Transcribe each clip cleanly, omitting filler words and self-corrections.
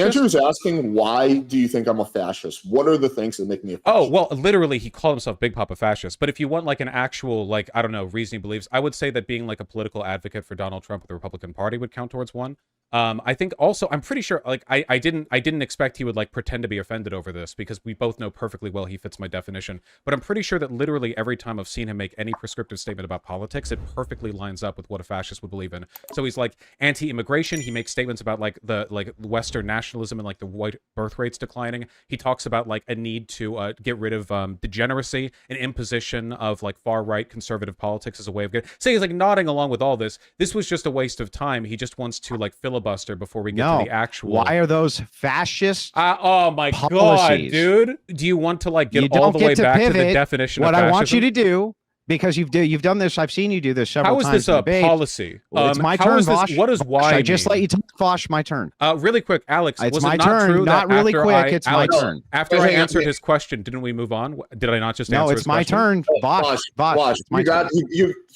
Andrew's asking, why do you think I'm a fascist? What are the things that make me a fascist? Oh, well, literally, he called himself Big Papa Fascist. But if you want, like, an actual, like, I don't know, reasoning beliefs, I would say that being, like, a political advocate for Donald Trump with the Republican Party would count towards one. I think also, I'm pretty sure, like, I didn't expect he would, like, pretend to be offended over this, because we both know perfectly well he fits my definition. But I'm pretty sure that literally every time I've seen him make any prescriptive statement about politics, it perfectly lines up with what a fascist would believe in. So he's, like, anti-immigration. He makes statements about, like, the Western nationalism and, like, the white birth rates declining. He talks about, like, a need to get rid of degeneracy and imposition of, like, far-right conservative politics as a way of getting... So he's, like, nodding along with all this. This was just a waste of time. He just wants to, like, filibuster before we get to the actual... Why are those fascist oh my policies? God, dude. Do you want to, like, get all the way back to the definition of fascism? What I want you to do, because you've done this, I've seen you do this several times. How is this a policy? It's my turn, Vaush. What does why I just let you talk, Vaush? My turn. Really quick, Alex. It's was my it not turn. True not that really quick. It's Alex, my turn. After I answered his question, didn't we move on? Did I not just answer his question? No, it's my turn. Vaush.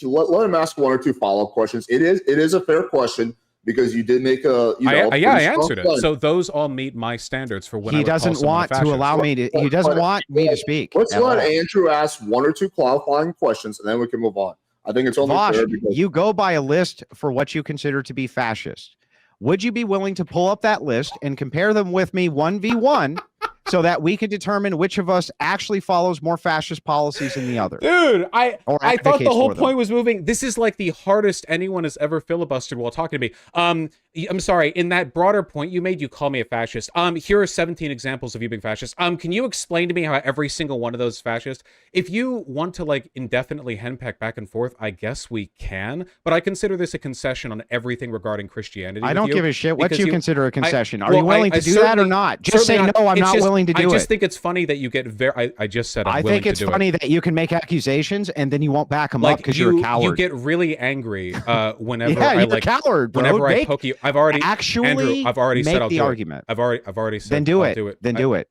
You let him ask one or two follow-up questions. It is a fair question, because you did make a, I answered it. So those all meet my standards for when he doesn't want to allow me to. He doesn't want me to speak. Let's let Andrew ask one or two qualifying questions, and then we can move on. I think it's only fair because you go by a list for what you consider to be fascist. Would you be willing to pull up that list and compare them with me 1v1 so that we can determine which of us actually follows more fascist policies than the other? Dude, I thought the whole point was moving. This is like the hardest anyone has ever filibustered while talking to me. I'm sorry, in that broader point you made, you call me a fascist. Here are 17 examples of you being fascist. Can you explain to me how every single one of those is fascist? If you want to, like, indefinitely henpeck back and forth, I guess we can, but I consider this a concession on everything regarding Christianity. I don't give a shit what you consider a concession. Are you willing to do that or not? Just say no, I'm not willing to do it. I just think it's funny that you get very... I just said I'm willing to do it. I think it's funny that you can make accusations and then you won't back them up because you're a coward. You get really angry whenever you're a coward, bro. Whenever I poke you. I've already... Andrew, I've already said I'll do the argument. I've already said then do I'll it. do it. Then do it.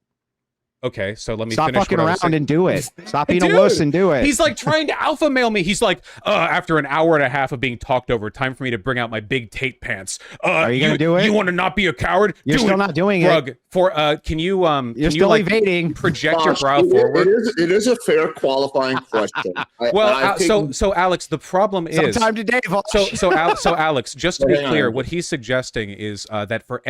Okay, so let me stop finish fucking around and do it. Stop being a wuss and do it. He's like trying to alpha male me. He's like, after an hour and a half of being talked over, time for me to bring out my big Tate pants. Are you gonna do it? You want to not be a coward? You're still not doing it. Can you You're still evading. Project your brow forward? It is a fair qualifying question. So Alex, the problem is sometime today. So Alex, just to be clear, what he's suggesting is that for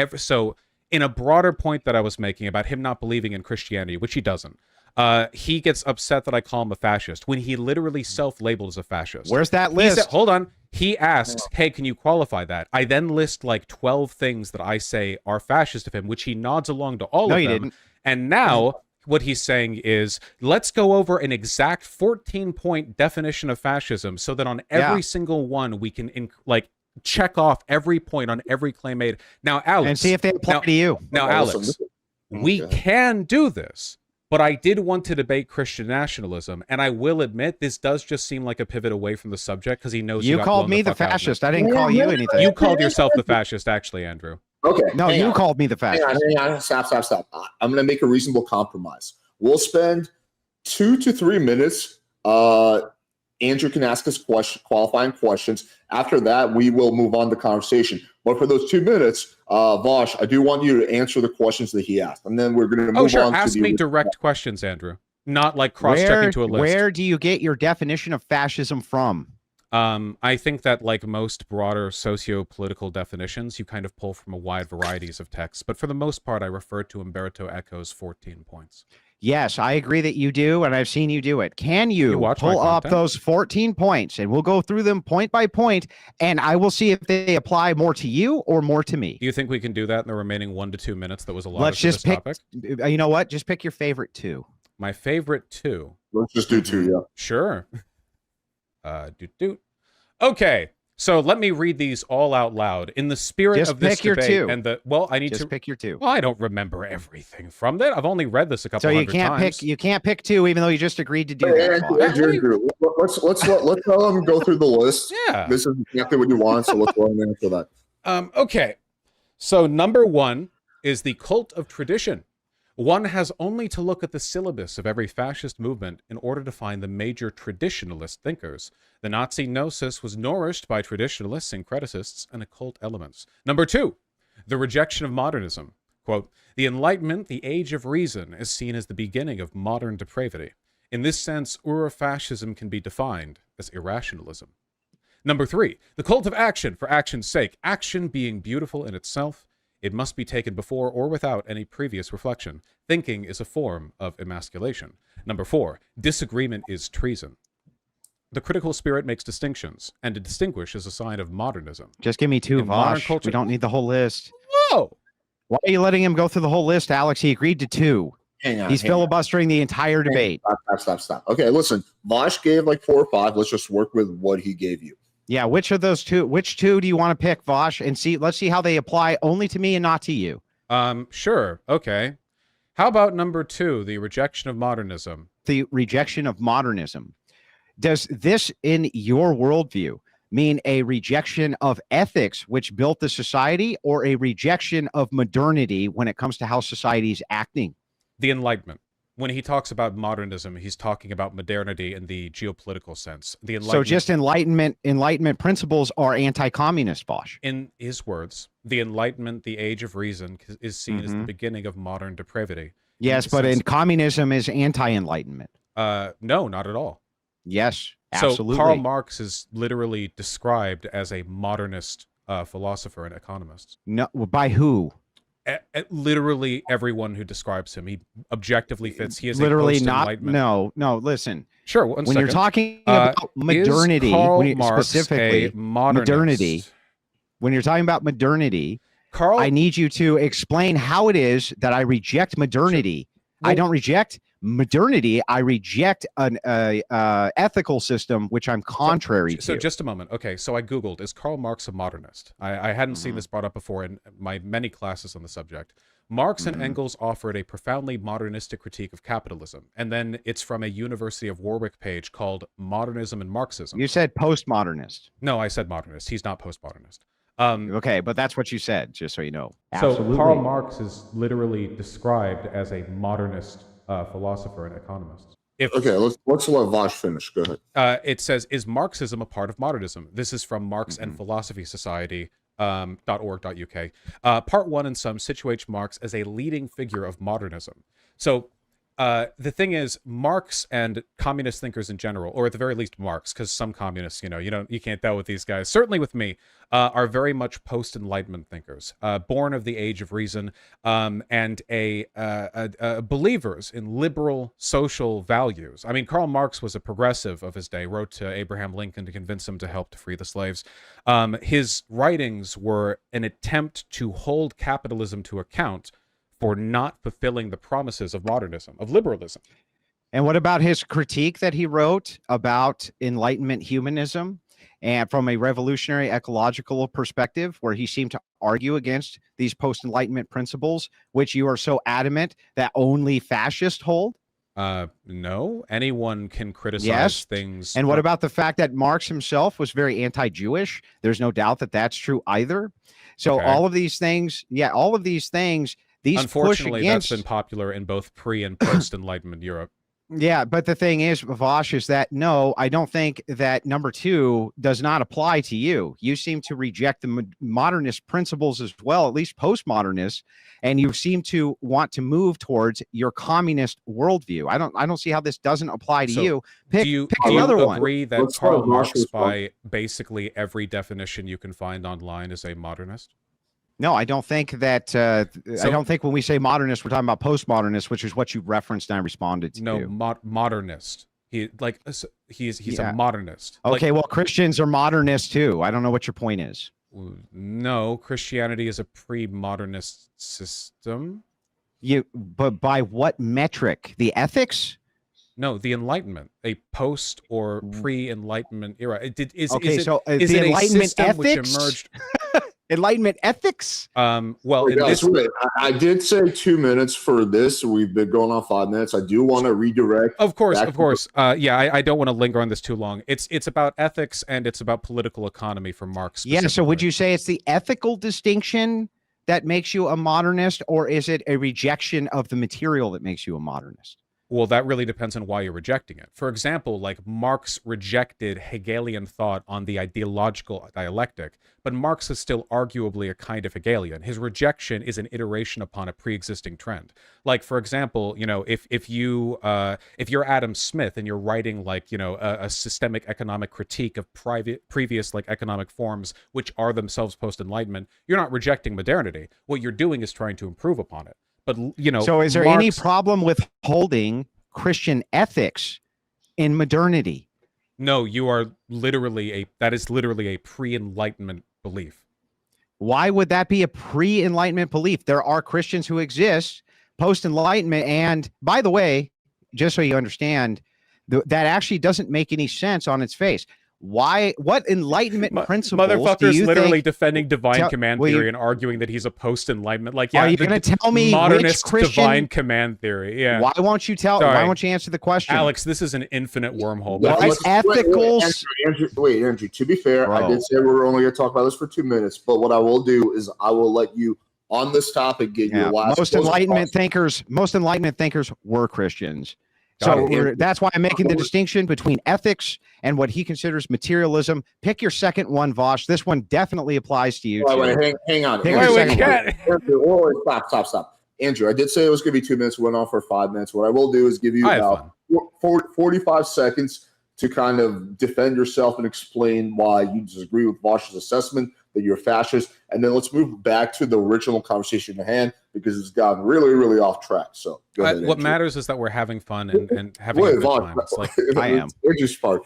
in a broader point that I was making about him not believing in Christianity, which he doesn't, he gets upset that I call him a fascist when he literally self-labeled as a fascist. Where's that list? Hold on. He asks, hey, can you qualify that? I then list like 12 things that I say are fascist of him, which he nods along to all of them. You didn't. And now what he's saying is, let's go over an exact 14-point definition of fascism so that on every single one we can check off every point on every claim made. Now, Alex, and see if they apply to you. Now, Alex, we can do this, but I did want to debate Christian nationalism, and I will admit this does just seem like a pivot away from the subject because he knows you called me the fascist. I didn't call you anything. You called yourself the fascist, actually, Andrew. Okay. No, you called me the fascist. Hang on. Stop. I'm going to make a reasonable compromise. We'll spend 2 to 3 minutes. Andrew can ask us qualifying questions. After that, we will move on to conversation. But for those 2 minutes, Vaush, I do want you to answer the questions that he asked, and then we're going to move on. Ask me direct questions, Andrew. Not like cross-checking to a list. Where do you get your definition of fascism from? I think that, like most broader socio-political definitions, you kind of pull from a wide varieties of texts. But for the most part, I refer to Umberto Eco's 14 points. Yes, I agree that you do, and I've seen you do it. Can you pull up those 14 points, and we'll go through them point by point, and I will see if they apply more to you or more to me. Do you think we can do that in the remaining 1 to 2 minutes that was allotted Let's just to this pick, topic? You know what? Just pick your favorite 2. My favorite 2. Let's just do 2, yeah. Sure. Okay. So let me read these all out loud in the spirit of this debate. Your 2. And I need to pick your 2. Well, I don't remember everything from that. I've only read this a couple hundred times. You can't pick 2, even though you just agreed to do that. Andrew, let's let him go through the list. Yeah, this is exactly what you want. So let's let him answer that. Okay. So number 1 is the cult of tradition. One has only to look at the syllabus of every fascist movement in order to find the major traditionalist thinkers. The Nazi gnosis was nourished by traditionalists, syncreticists, and occult elements. Number 2, the rejection of modernism. Quote, "The Enlightenment, the age of reason, is seen as the beginning of modern depravity. In this sense, Urfascism can be defined as irrationalism." Number 3, the cult of action for action's sake. Action being beautiful in itself, it must be taken before or without any previous reflection. Thinking is a form of emasculation. Number 4, disagreement is treason. The critical spirit makes distinctions, and to distinguish is a sign of modernism. Just give me 2, In modern Vaush. culture- We don't need the whole list. Whoa! Why are you letting him go through the whole list, Alex? He agreed to 2. Hang on. He's hang on. filibustering the entire debate. Stop. Okay, listen. Vaush gave like 4 or 5. Let's just work with what he gave you. Yeah, which of those 2? Which 2 do you want to pick, Vaush? And see, let's see how they apply only to me and not to you. Sure. Okay. How about number 2, the rejection of modernism? The rejection of modernism. Does this, in your worldview, mean a rejection of ethics, which built the society, or a rejection of modernity when it comes to how society is acting? The Enlightenment. When he talks about modernism, he's talking about modernity in the geopolitical sense. The So Enlightenment, just enlightenment principles are anti-communist, Bosch. in his words, the Enlightenment, the age of reason, is seen as the beginning of modern depravity. Yes, but in communism is anti-enlightenment. No, not at all. Yes, absolutely. So Karl Marx is literally described as a modernist philosopher and economist. No, by who? Literally everyone who describes him, he objectively fits. He is Literally a not. No. Listen. Sure. When second. you're talking about modernity, is Karl when you, Marx specifically a modernist? modernity, when you're talking about modernity, Karl, I need you to explain how it is that I reject modernity. Well, I don't reject modernity. I reject an ethical system which I'm contrary to. So just a moment. Okay, so I Googled, is Karl Marx a modernist? I hadn't seen this brought up before in my many classes on the subject. Marx and Engels offered a profoundly modernistic critique of capitalism. And then it's from a University of Warwick page called Modernism and Marxism. You said postmodernist. No, I said modernist. He's not postmodernist. Okay, but that's what you said, just so you know. So Absolutely. Karl Marx is literally described as a modernist philosopher and economist. Okay, let's let Vaush finish. Go ahead. It says, is Marxism a part of modernism? This is from Marx and Philosophy Society. .org.uk. Part 1 in some situates Marx as a leading figure of modernism. So the thing is, Marx and communist thinkers in general, or at the very least Marx, because some communists, you can't tell with these guys, certainly with me, are very much post-Enlightenment thinkers, born of the age of reason, and believers in liberal social values. I mean, Karl Marx was a progressive of his day, wrote to Abraham Lincoln to convince him to help to free the slaves. His writings were an attempt to hold capitalism to account for not fulfilling the promises of modernism, of liberalism. And what about his critique that he wrote about Enlightenment humanism and from a revolutionary ecological perspective, where he seemed to argue against these post-Enlightenment principles, which you are so adamant that only fascists hold? No, anyone can criticize things. And what about the fact that Marx himself was very anti-Jewish? There's no doubt that that's true either. So all of these things, all of these things, these unfortunately, push against, that's been popular in both pre and post-Enlightenment Europe. Yeah, but the thing is, Vaush, is that no, I don't think that number 2 does not apply to you. You seem to reject the modernist principles as well, at least postmodernists, and you seem to want to move towards your communist worldview. I don't see how this doesn't apply to you. Pick another one. Do you agree that Karl Marx, by basically every definition you can find online, is a modernist? No, I don't think that. I don't think when we say modernist, we're talking about postmodernist, which is what you referenced and I responded to. No, modernist. He's a modernist. Okay, well, Christians are modernists too. I don't know what your point is. No, Christianity is a pre-modernist system. But by what metric? The ethics? No, the Enlightenment, a post or pre-Enlightenment era. Is the it Enlightenment a system ethics? which emerged? Enlightenment ethics? Well, I did say 2 minutes for this. We've been going on 5 minutes. I do want to redirect. Of course. I don't want to linger on this too long. It's about ethics and it's about political economy for Marx. Yeah. So would you say it's the ethical distinction that makes you a modernist, or is it a rejection of the material that makes you a modernist? Well, that really depends on why you're rejecting it. For example, like Marx rejected Hegelian thought on the ideological dialectic, but Marx is still arguably a kind of Hegelian. His rejection is an iteration upon a pre-existing trend. Like, for example, you know, if you're Adam Smith and you're writing like, you know, a systemic economic critique of previous like economic forms which are themselves post-Enlightenment, you're not rejecting modernity. What you're doing is trying to improve upon it. But, you know, so is there Marx, any problem with holding Christian ethics in modernity? No, you are that is literally a pre-Enlightenment belief. Why would that be a pre-Enlightenment belief? There are Christians who exist post-Enlightenment. And by the way, just so you understand, that actually doesn't make any sense on its face. Why? What Enlightenment principles Motherfucker's do you literally think, defending divine command theory and arguing that he's a post-Enlightenment. Like, yeah, are you going to tell me modernist which Christian, divine command theory? Yeah. Why won't you tell? Sorry. Why won't you answer the question, Alex? This is an infinite wormhole. What But is ethical? Andrew. To be fair, I did say we were only going to talk about this for 2 minutes, but what I will do is I will let you on this topic get your last. Most Enlightenment thinkers were Christians. So that's why I'm making the distinction between ethics and what he considers materialism. Pick your second one, Vaush. This one definitely applies to you. Wait, hang on. Stop. Andrew, I did say it was going to be 2 minutes. We went on for 5 minutes. What I will do is give you about 45 seconds to kind of defend yourself and explain why you disagree with Vaush's assessment that you're a fascist. And then let's move back to the original conversation at hand because it's gotten really, really off track. So go ahead, what matters is that we're having fun and having a good time. It's like, I am. Andrew's part.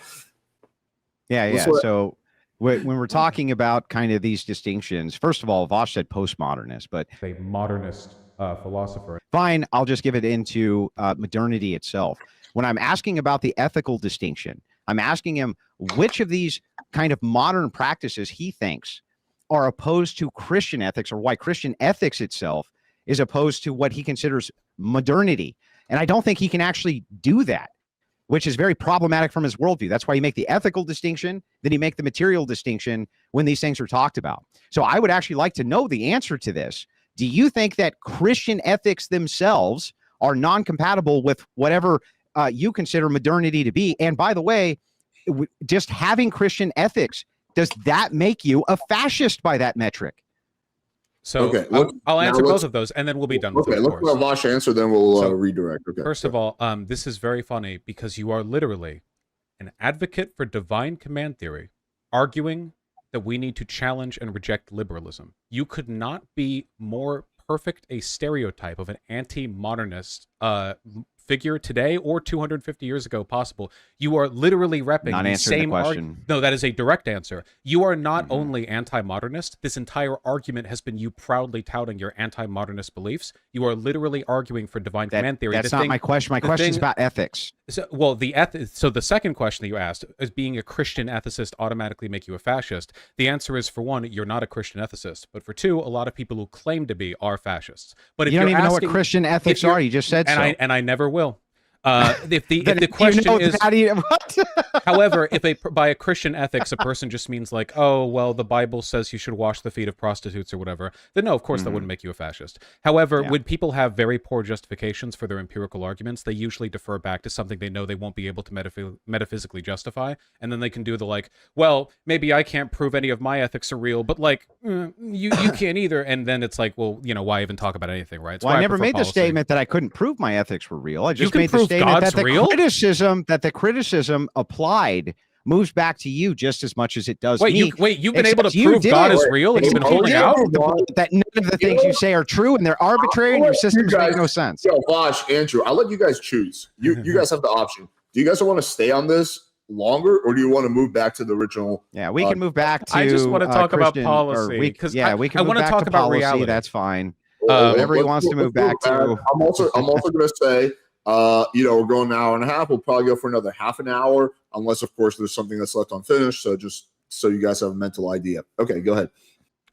Yeah. So when we're talking about kind of these distinctions, first of all, Vaush said postmodernist, but a modernist philosopher. Fine, I'll just give it into modernity itself. When I'm asking about the ethical distinction, I'm asking him which of these kind of modern practices he thinks are opposed to Christian ethics, or why Christian ethics itself is opposed to what he considers modernity. And I don't think he can actually do that, which is very problematic from his worldview. That's why you make the ethical distinction, then you make the material distinction when these things are talked about. So I would actually like to know the answer to this. Do you think that Christian ethics themselves are non-compatible with whatever you consider modernity to be? And by the way, just having Christian ethics, does that make you a fascist by that metric? So I'll answer both of those, and then we'll be done with it. Okay, let's let Vaush answer, then we'll redirect. Okay. First of all, this is very funny because you are literally an advocate for divine command theory, arguing that we need to challenge and reject liberalism. You could not be more perfect a stereotype of an anti-modernist figure today or 250 years ago possible. You are literally repping the same question. No, that is a direct answer. You are not only anti-modernist. This entire argument has been you proudly touting your anti-modernist beliefs. You are literally arguing for divine command theory. That's not my question. My question is about ethics. So, well, so the second question that you asked is, being a Christian ethicist automatically make you a fascist? The answer is, for one, you're not a Christian ethicist. But for two, a lot of people who claim to be are fascists. But if you don't even know what Christian ethics are, you just said so. And I never will. If the question is, however, if by a Christian ethics a person just means like, oh well, the Bible says you should wash the feet of prostitutes or whatever, then no, of course that wouldn't make you a fascist. However, when people have very poor justifications for their empirical arguments, they usually defer back to something they know they won't be able to metaphysically justify, and then they can do the like, well, maybe I can't prove any of my ethics are real, but like you can't either, and then it's like, well, you know, why even talk about anything, right? Well, I never made the statement that I couldn't prove my ethics were real. I just made the statement that the criticism applied moves back to you just as much as it does me. You've been able to prove God is real, and you've been holding out that none of the things you say are true, and they're arbitrary, and your systems make no sense. Yo, Vaush, Andrew, I'll let you guys choose. You guys have the option. Do you guys want to stay on this longer, or do you want to move back to the original? Yeah, we can move back to. I just want to talk about policy. We can move back to about policy. reality. That's fine. Whatever he wants to move back to. I'm also going to say, we're going an hour and a half. We'll probably go for another half an hour, unless, of course, there's something that's left unfinished. So just so you guys have a mental idea. Okay, go ahead.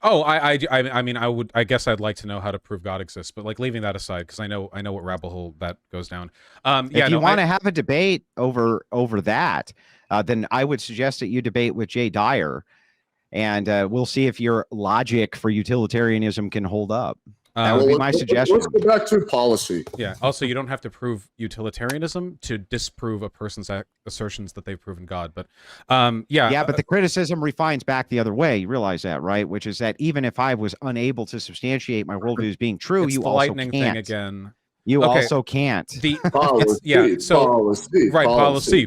Oh, I mean, I guess I'd like to know how to prove God exists, but like leaving that aside, because I know what rabbit hole that goes down. If you want to have a debate over that, then I would suggest that you debate with Jay Dyer, and we'll see if your logic for utilitarianism can hold up. That would be my suggestion. Let's go back to policy. Yeah. Also, you don't have to prove utilitarianism to disprove a person's assertions that they've proven God. But yeah. Yeah, but the criticism refines back the other way. You realize that, right? Which is that even if I was unable to substantiate my worldview as being true, it's you the also lightning can't. thing again. You Okay. also can't. The Policy, yeah. So policy, right, policy.